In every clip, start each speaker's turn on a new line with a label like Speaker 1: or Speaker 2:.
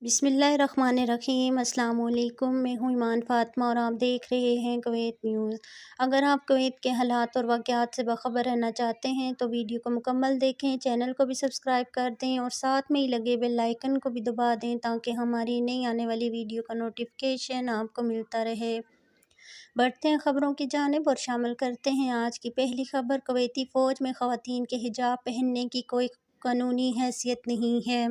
Speaker 1: बिस्मिल्लाहिर्रहमानिर्रहीम। अस्सलाम वालेकुम। मैं हूँ ईमान फ़ातिमा और आप देख रहे हैं कुवैत न्यूज़। अगर आप कुवैत के हालात और वाक़यात से बाखबर रहना चाहते हैं तो वीडियो को मुकम्मल देखें, चैनल को भी सब्सक्राइब कर दें और साथ में ही लगे बेल आइकन को भी दबा दें ताकि हमारी नई आने वाली वीडियो का नोटिफिकेशन आपको मिलता रहे। बढ़ते हैं ख़बरों की जानिब और शामिल करते हैं आज की पहली खबर। कुवैती फ़ौज में ख़वातीन के हिजाब पहनने की कोई कानूनी हैसियत नहीं है।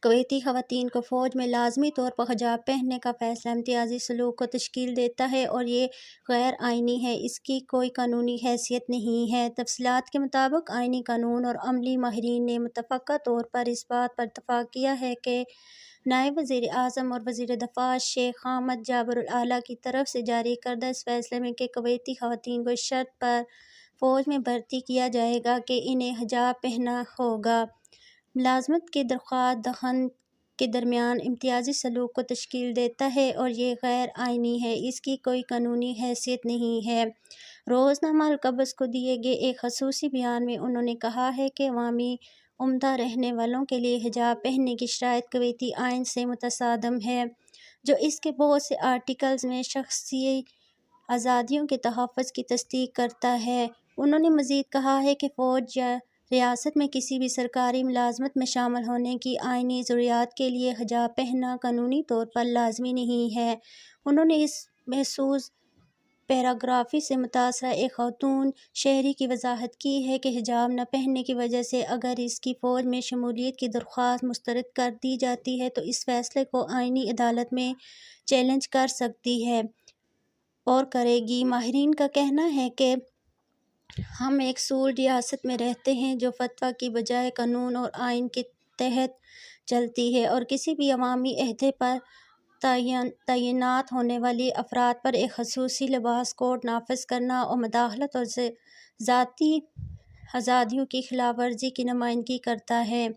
Speaker 1: कुवैती ख़वातीन को फ़ौज में लाज़मी तौर पर हिजाब पहनने का फ़ैसला इम्तियाज़ी सलूक को तश्कील देता है और ये गैर आइनी है, इसकी कोई कानूनी हैसियत नहीं है। तफ़सीलात के मुताबिक आइनी कानून और अमली माहिरीन ने मुतफ़क्का तौर पर इस बात पर इत्तफ़ाक़ किया है कि नायब वज़ीर आज़म और वज़ीर दफ़ा शेख हामिद जाबर अल आला की तरफ से जारी करदा इस फ़ैसले में कि कुवैती ख़वातीन को इस शर्त पर फ़ौज में भर्ती किया जाएगा कि इन्हें हिजाब पहनना होगा। मुलाज़मत की दरख्वास्त दखन के दरमियान इम्तियाज़ी सलूक को तश्कील देता है और ये गैर आइनी है, इसकी कोई कानूनी हैसियत नहीं है। रोज़नामा अल-क़ब्स को दिए गए एक ख़ुसूसी बयान में उन्होंने कहा है कि अवामी उम्दा रहने वालों के लिए हिजाब पहनने की शराइत कुवैती आइन से मुतसादम है, जो इसके बहुत से आर्टिकल्स में शख़्सी आज़ादियों के तहफ़्फ़ुज़ की तस्दीक करता है। उन्होंने मज़ीद कहा है कि फ़ौज या रियासत में किसी भी सरकारी मुलाज़मत में शामिल होने की आइनी ज़रूरियात के लिए हिजाब पहनना कानूनी तौर पर लाज़मी नहीं है। उन्होंने इस महसूस पैराग्राफ़ी से मुतासरा एक ख़ातून शहरी की वज़ाहत की है कि हिजाब न पहनने की वजह से अगर इसकी फ़ौज में शमूलियत की दरख्वास्त मुस्तरद कर दी जाती है तो इस फ़ैसले को आइनी अदालत में चैलेंज कर सकती है और करेगी। माहिरीन का कहना है कि हम एक सूल रियासत में रहते हैं जो फ़तवा की बजाय कानून और आइन के तहत चलती है और किसी भी अवामी अहदे पर तैनात होने वाली अफराद पर एक ख़ुसूसी लिबास कोड नाफिज करना और मुदाखलत और ज़ाती आज़ादियों की खिलाफ वर्जी की नुमाइंदगी करता है।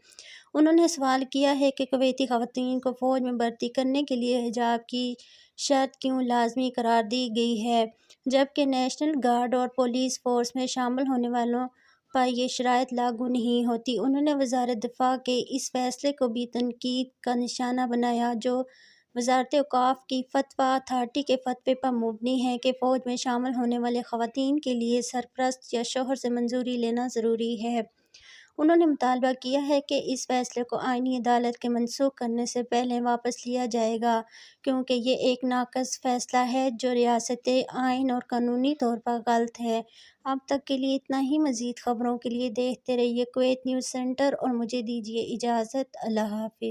Speaker 1: उन्होंने सवाल किया है कि कुवैती ख़वातीन को फ़ौज में भर्ती करने के लिए हिजाब की शर्त क्यों लाज़मी करार दी गई है, जबकि नेशनल गार्ड और पुलिस फ़ोर्स में शामिल होने वालों पर यह शराइत लागू नहीं होती। उन्होंने वज़ारत दिफ़ा के इस फ़ैसले को भी तनकीद का निशाना बनाया, जो वज़ारत औक़ाफ़ की फ़तवा अथॉरिटी के फ़तवे पर मबनी है कि फ़ौज में शामिल होने वाले ख़वातीन के लिए सरपरस्त या शौहर से मंजूरी लेना ज़रूरी है। उन्होंने मुतालबा किया है कि इस फ़ैसले को आइनी अदालत के मनसूख करने से पहले वापस लिया जाएगा, क्योंकि ये एक नाक़िस फ़ैसला है जो रियासती आइन और कानूनी तौर पर गलत है। अब तक के लिए इतना ही। मज़ीद ख़बरों के लिए देखते रहिए कुवैत न्यूज़ सेंटर और मुझे दीजिए इजाज़त। अल्लाह हाफ़िज़।